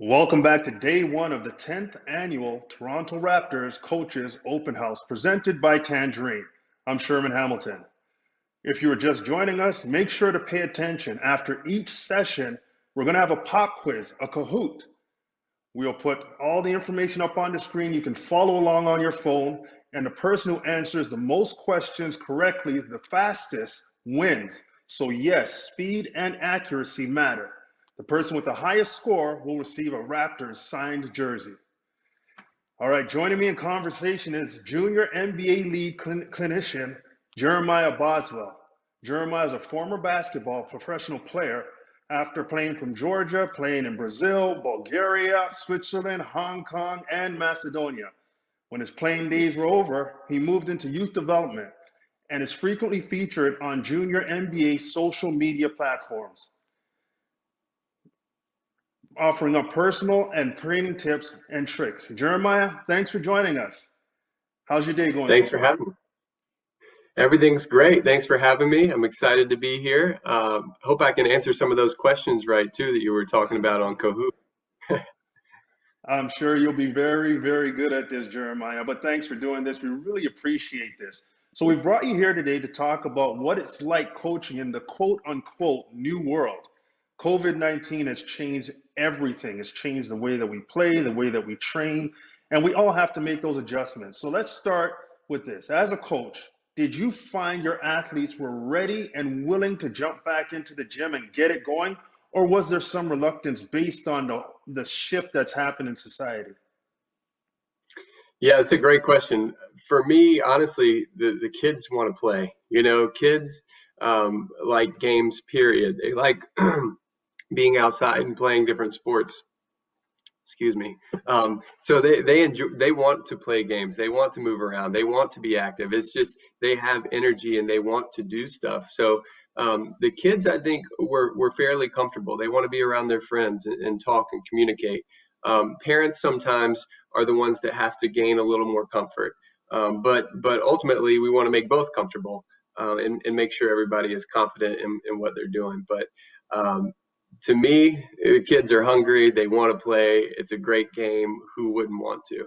Welcome back to day one of the 10th annual Toronto Raptors Coaches Open House presented by Tangerine. I'm Sherman Hamilton. If you are just joining us, make sure to pay attention. After each session, we're going to have a pop quiz, a Kahoot. We'll put all the information up on the screen. You can follow along on your phone, and the person who answers the most questions correctly, the fastest, wins. So yes, speed and accuracy matter. The person with the highest score will receive a Raptors signed jersey. All right, joining me in conversation is junior NBA lead clinician Jeremiah Boswell. Jeremiah is a former basketball professional player after playing from Georgia, playing in Brazil, Bulgaria, Switzerland, Hong Kong, and Macedonia. When his playing days were over, he moved into youth development and is frequently featured on junior NBA social media platforms, offering up personal and training tips and tricks. Jeremiah, thanks for joining us. How's your day going so Thanks for far? having me. Everything's great. Thanks for having me. I'm excited to be here. Hope I can answer some of those questions right too that you were talking about on Kahoot. I'm sure you'll be very, very good at this, Jeremiah. But thanks for doing this. We really appreciate this. So, we brought you here today to talk about what it's like coaching in the quote unquote new world. COVID 19 has changed everything. It's changed the way that we play, the way that we train, and we all have to make those adjustments. So, let's start with this. As a coach, did you find your athletes were ready and willing to jump back into the gym and get it going? Or was there some reluctance based on the shift that's happened in society? Yeah, it's a great question. For me, honestly, the kids want to play. Kids like games, period. They like being outside and playing different sports. Excuse me. So they enjoy, they want to play games. They want to move around. They want to be active. It's just they have energy and they want to do stuff. So the kids, I think, were fairly comfortable. They want to be around their friends and talk and communicate. Parents sometimes are the ones that have to gain a little more comfort. But ultimately, we want to make both comfortable and make sure everybody is confident in what they're doing. But to me, the kids are hungry. They want to play. It's a great game. Who wouldn't want to?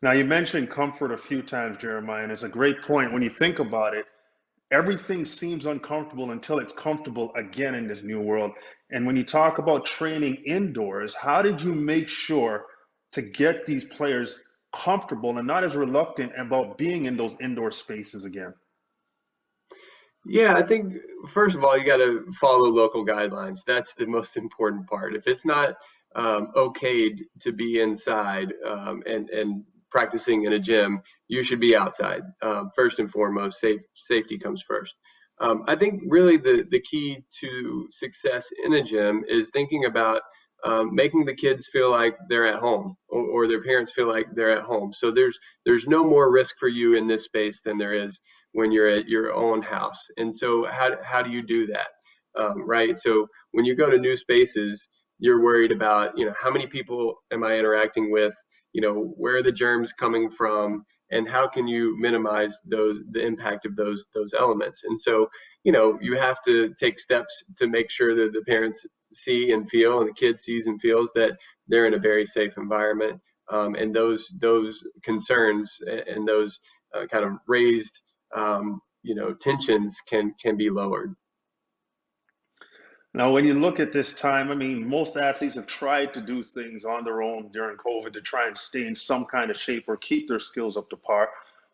Now, you mentioned comfort a few times, Jeremiah, and it's a great point. When you think about it, everything seems uncomfortable until it's comfortable again in this new world. And when you talk about training indoors, how did you make sure to get these players comfortable and not as reluctant about being in those indoor spaces again? Yeah, I think first of all, you got to follow local guidelines. That's the most important part. If it's not okayed to be inside and practicing in a gym, you should be outside. First and foremost, safety comes first. I think really the key to success in a gym is thinking about making the kids feel like they're at home or their parents feel like they're at home. So there's no more risk for you in this space than there is when you're at your own house. And so how do you do that? Right. So when you go to new spaces, you're worried about, how many people am I interacting with? Where are the germs coming from? And how can you minimize the impact of those elements? And so, you have to take steps to make sure that the parents see and feel, and the kid sees and feels that they're in a very safe environment. And those concerns and those kind of raised tensions can be lowered. Now, when you look at this time, I mean, most athletes have tried to do things on their own during COVID to try and stay in some kind of shape or keep their skills up to par.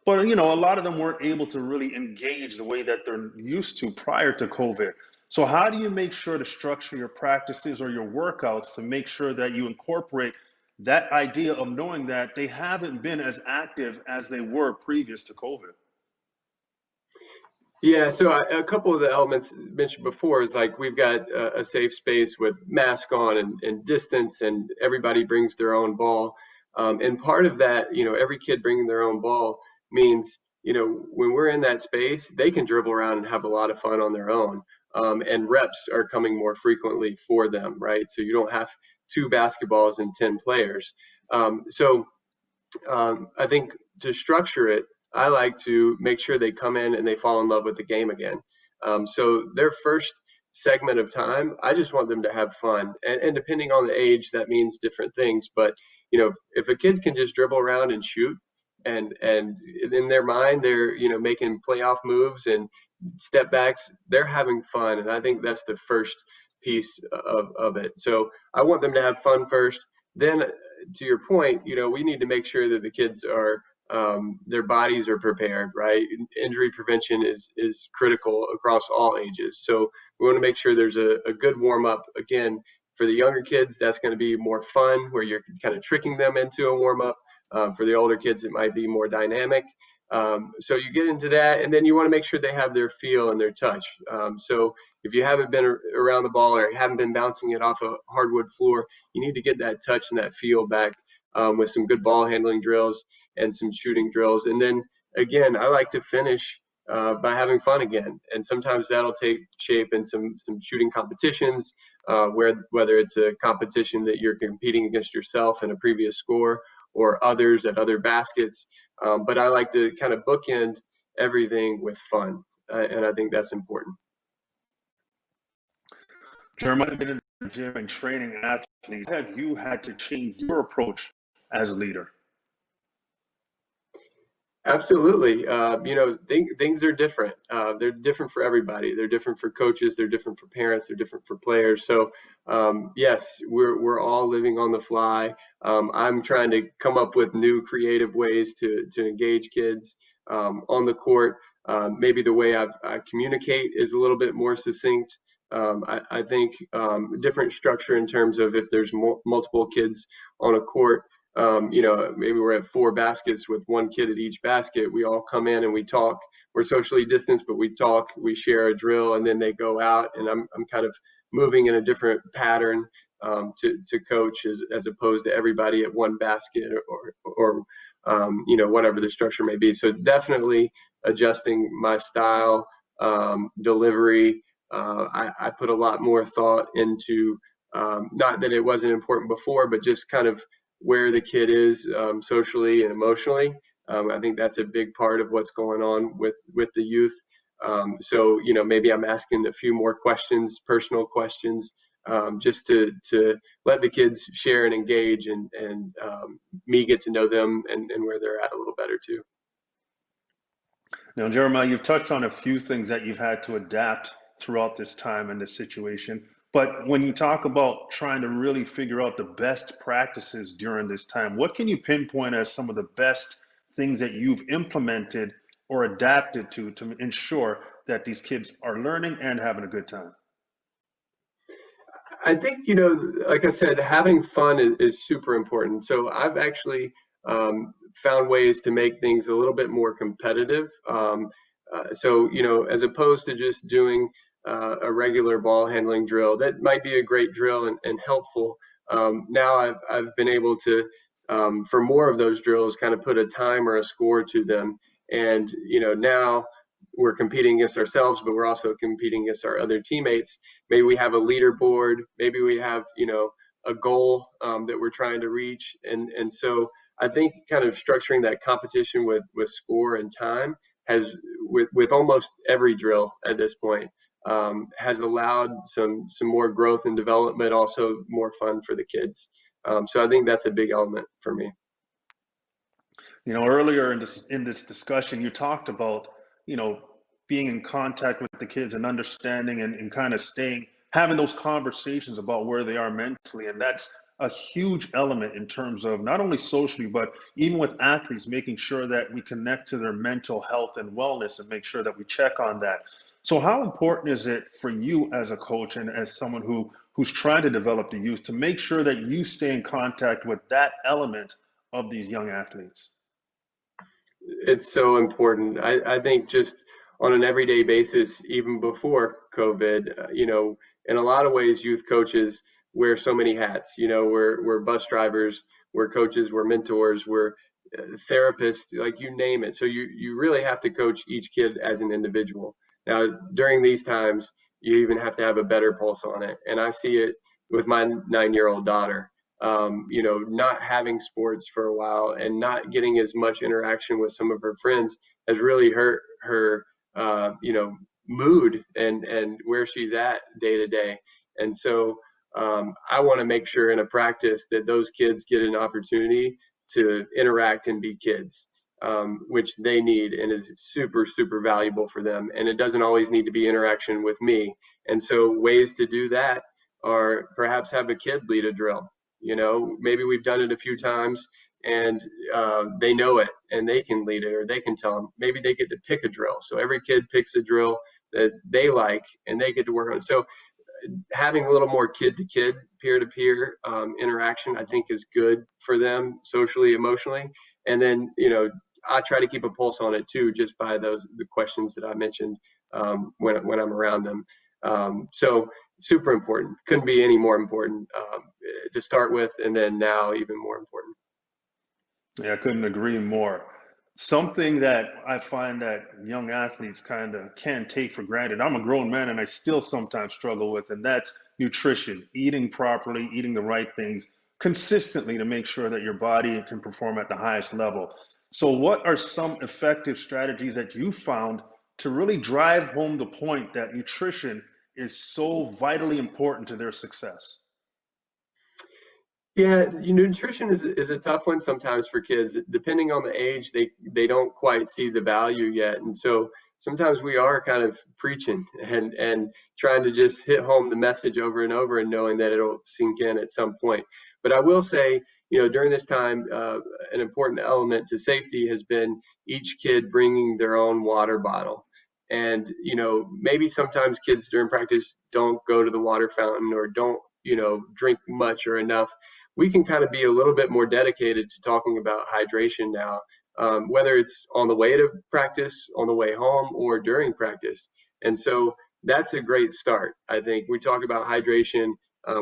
But, a lot of them weren't able to really engage the way that they're used to prior to COVID. So, how do you make sure to structure your practices or your workouts to make sure that you incorporate that idea of knowing that they haven't been as active as they were previous to COVID? Yeah, so a couple of the elements mentioned before is like we've got a safe space with mask on and distance, and everybody brings their own ball. And part of that, every kid bringing their own ball means, when we're in that space, they can dribble around and have a lot of fun on their own. And reps are coming more frequently for them, right? So you don't have two basketballs and 10 players. I think to structure it, I like to make sure they come in and they fall in love with the game again. So their first segment of time, I just want them to have fun. And depending on the age, that means different things. But, if a kid can just dribble around and shoot, and in their mind, they're, making playoff moves and step backs, they're having fun. And I think that's the first piece of it. So I want them to have fun first. Then, to your point, we need to make sure that the kids are, their bodies are prepared, right? Injury prevention is critical across all ages. So we want to make sure there's a good warm up. Again, for the younger kids, that's going to be more fun, where you're kind of tricking them into a warm up. For the older kids, it might be more dynamic. So you get into that, and then you want to make sure they have their feel and their touch. So if you haven't been around the ball or haven't been bouncing it off a hardwood floor, you need to get that touch and that feel back, with some good ball handling drills and some shooting drills. And then again, I like to finish by having fun again. And sometimes that'll take shape in some shooting competitions, whether it's a competition that you're competing against yourself in a previous score or others at other baskets. But I like to kind of bookend everything with fun, and I think that's important. Jeremiah, been in the gym and training athletes. Have you had to change your approach as a leader? Absolutely. Things are different. They're different for everybody. They're different for coaches. They're different for parents. They're different for players. So, yes, we're all living on the fly. I'm trying to come up with new creative ways to engage kids on the court. Maybe the way I communicate is a little bit more succinct. I think different structure in terms of if there's multiple kids on a court. Maybe we're at 4 baskets with 1 kid at each basket. We all come in and we talk. We're socially distanced, but we talk, we share a drill, and then they go out. And I'm kind of moving in a different pattern to coach, as opposed to everybody at 1 basket, or whatever the structure may be. So definitely adjusting my style, delivery. I put a lot more thought into, not that it wasn't important before, but just kind of where the kid is, socially and emotionally. I think that's a big part of what's going on with the youth. So maybe I'm asking a few more questions, personal questions, just to let the kids share and engage, and me get to know them, and where they're at a little better too. Now, Jeremiah, you've touched on a few things that you've had to adapt throughout this time and this situation. But when you talk about trying to really figure out the best practices during this time, what can you pinpoint as some of the best things that you've implemented or adapted to ensure that these kids are learning and having a good time? I think, like I said, having fun is super important. So I've actually found ways to make things a little bit more competitive. So, as opposed to just doing a regular ball handling drill, that might be a great drill and helpful. Now I've been able to, for more of those drills, kind of put a time or a score to them. And, now we're competing against ourselves, but we're also competing against our other teammates. Maybe we have a leaderboard. Maybe we have, a goal that we're trying to reach. And so I think kind of structuring that competition with score and time has, with almost every drill at this point, has allowed some more growth and development, also more fun for the kids. So I think that's a big element for me. Earlier in this discussion, you talked about, you know, being in contact with the kids and understanding and kind of having those conversations about where they are mentally. And that's a huge element in terms of not only socially, but even with athletes, making sure that we connect to their mental health and wellness and make sure that we check on that. So how important is it for you as a coach and as someone who's trying to develop the youth to make sure that you stay in contact with that element of these young athletes? It's so important. I think just on an everyday basis, even before COVID, in a lot of ways, youth coaches wear so many hats. We're bus drivers, we're coaches, we're mentors, we're therapists, like you name it. So you really have to coach each kid as an individual. Now, during these times, you even have to have a better pulse on it. And I see it with my 9-year-old daughter. Not having sports for a while and not getting as much interaction with some of her friends has really hurt her, mood and where she's at day to day. And so I want to make sure in a practice that those kids get an opportunity to interact and be kids, which they need and is super, super valuable for them. And it doesn't always need to be interaction with me. And so ways to do that are perhaps have a kid lead a drill. Maybe we've done it a few times and they know it and they can lead it, or they can tell them. Maybe they get to pick a drill. So every kid picks a drill that they like and they get to work on it. So having a little more kid to kid, peer to peer interaction, I think is good for them socially, emotionally. And then, I try to keep a pulse on it too, just by the questions that I mentioned when I'm around them. So super important. Couldn't be any more important to start with, and then now even more important. Yeah, I couldn't agree more. Something that I find that young athletes kind of can't take for granted. I'm a grown man and I still sometimes struggle with, and that's nutrition, eating properly, eating the right things consistently to make sure that your body can perform at the highest level. So, what are some effective strategies that you found to really drive home the point that nutrition is so vitally important to their success? Yeah, nutrition is a tough one sometimes for kids. Depending on the age, they don't quite see the value yet, and so sometimes we are kind of preaching and trying to just hit home the message over and over, and knowing that it'll sink in at some point. But I will say, during this time, an important element to safety has been each kid bringing their own water bottle. And maybe sometimes kids during practice don't go to the water fountain or don't drink much or enough. We can kind of be a little bit more dedicated to talking about hydration now, whether it's on the way to practice, on the way home, or during practice. And so that's a great start. I think we talk about hydration,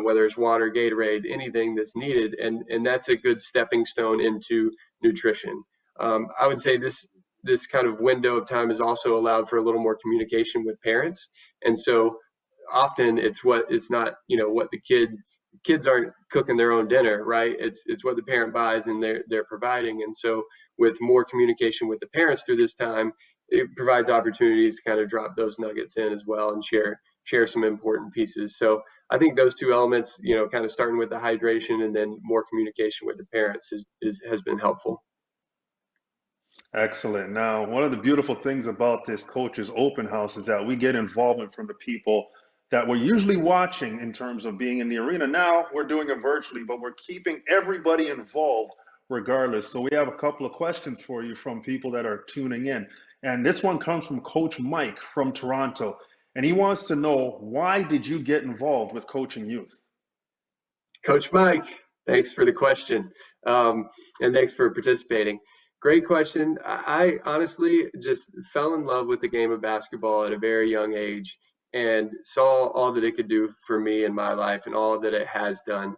whether it's water, Gatorade, anything that's needed, and that's a good stepping stone into nutrition. I would say this kind of window of time has also allowed for a little more communication with parents, and so often it's not what the kids aren't cooking their own dinner, right? It's what the parent buys and they're providing. And so with more communication with the parents through this time, it provides opportunities to kind of drop those nuggets in as well and share some important pieces. So I think those two elements, kind of starting with the hydration and then more communication with the parents has been helpful. Excellent. Now, one of the beautiful things about this coach's open house is that we get involvement from the people that we're usually watching in terms of being in the arena. Now we're doing it virtually, but we're keeping everybody involved regardless. So we have a couple of questions for you from people that are tuning in. And this one comes from Coach Mike from Toronto. And he wants to know, why did you get involved with coaching youth? Coach Mike, thanks for the question, and thanks for participating. Great question. I honestly just fell in love with the game of basketball at a very young age and saw all that it could do for me in my life and all that it has done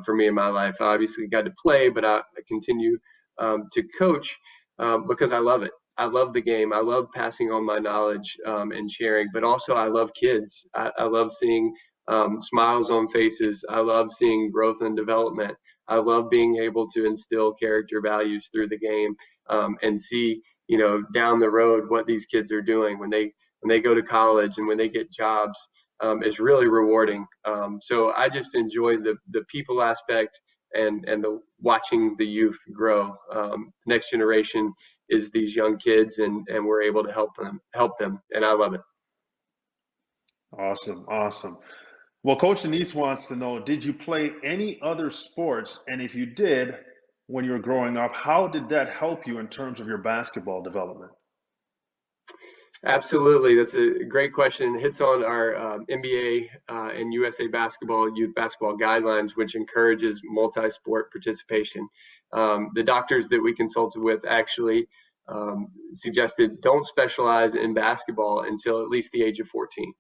for me in my life. I obviously got to play, but I continue to coach because I love it. I love the game. I love passing on my knowledge and sharing, but also I love kids. I love seeing smiles on faces. I love seeing growth and development. I love being able to instill character values through the game and see, down the road what these kids are doing when they go to college and when they get jobs. Is really rewarding. So I just enjoy the people aspect and the watching the youth grow. Next generation is these young kids, and we're able to help them, and I love it. Awesome, awesome. Well, Coach Denise wants to know, did you play any other sports? And if you did, when you were growing up, how did that help you in terms of your basketball development? Absolutely. That's a great question. It hits on our NBA and USA basketball, youth basketball guidelines, which encourages multi sport participation. The doctors that we consulted with actually suggested don't specialize in basketball until at least the age of 14.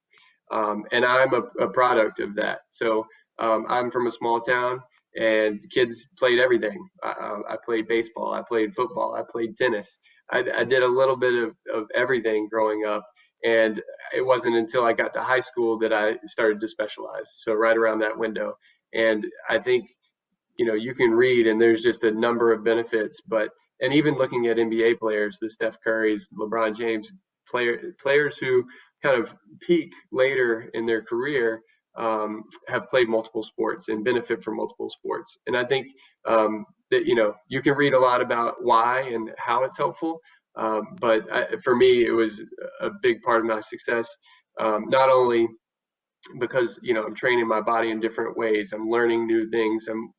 And I'm a product of that. So I'm from a small town, and kids played everything. I played baseball, I played football, I played tennis. I did a little bit of everything growing up. And it wasn't until I got to high school that I started to specialize. So right around that window. And I think you can read and there's just a number of benefits, but and even looking at NBA players, the Steph Currys, LeBron James, players who kind of peak later in their career have played multiple sports and benefit from multiple sports. And I think that you can read a lot about why and how it's helpful, for me, it was a big part of my success. Not only because I'm training my body in different ways, I'm learning new things, I'm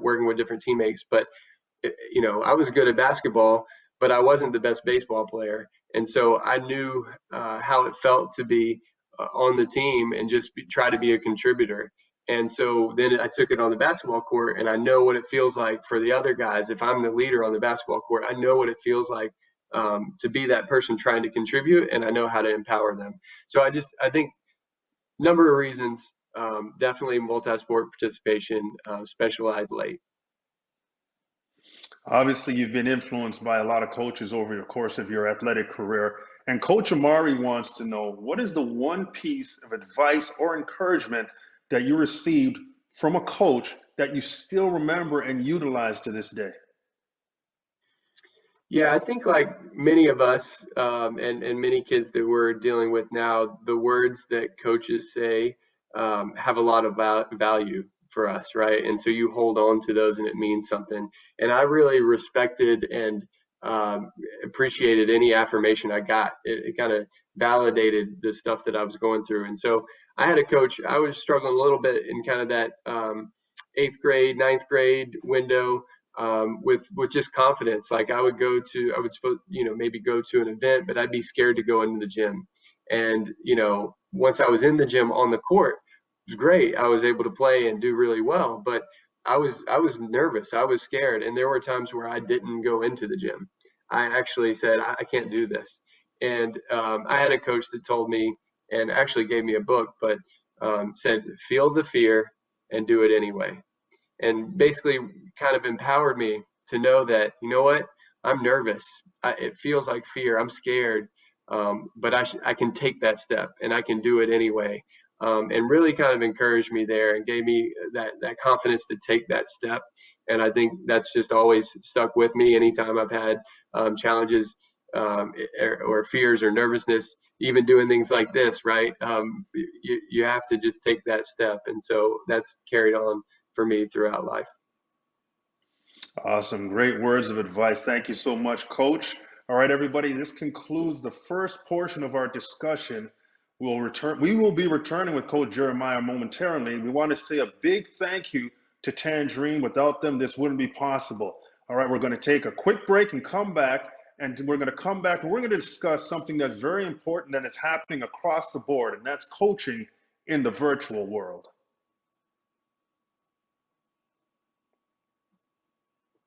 working with different teammates, but I was good at basketball, but I wasn't the best baseball player. And so I knew how it felt to be on the team and just try to be a contributor. And so then I took it on the basketball court, and I know what it feels like for the other guys. If I'm the leader on the basketball court, I know what it feels like to be that person trying to contribute, and I know how to empower them. So I think number of reasons, definitely multi-sport participation, specialized late. Obviously, you've been influenced by a lot of coaches over the course of your athletic career. And Coach Amari wants to know, what is the one piece of advice or encouragement that you received from a coach that you still remember and utilize to this day? Yeah, I think like many of us and many kids that we're dealing with now, the words that coaches say have a lot of value for us, right? And so you hold on to those and it means something. And I really respected and um, appreciated any affirmation I got. It kind of validated the stuff that I was going through. And so I had a coach, I was struggling a little bit in kind of that eighth grade, ninth grade window with just confidence. Like I would suppose, maybe go to an event, but I'd be scared to go into the gym. And once I was in the gym on the court, it was great. I was able to play and do really well, but I was nervous. I was scared, and there were times where I didn't go into the gym. I actually said I can't do this, and I had a coach that told me and actually gave me a book, but said feel the fear and do it anyway, and basically kind of empowered me to know that what, I'm nervous. It feels like fear. I'm scared, but I can take that step and I can do it anyway. And really kind of encouraged me there and gave me that confidence to take that step. And I think that's just always stuck with me anytime I've had challenges or fears or nervousness, even doing things like this, right? You have to just take that step. And so that's carried on for me throughout life. Awesome. Great words of advice. Thank you so much, Coach. All right, everybody, this concludes the first portion of our discussion. We will be returning with Coach Jeremiah momentarily. We want to say a big thank you to Tangerine. Without them, this wouldn't be possible. All right, we're going to take a quick break and come back. And we're going to come back and we're going to discuss something that's very important that is happening across the board, and that's coaching in the virtual world.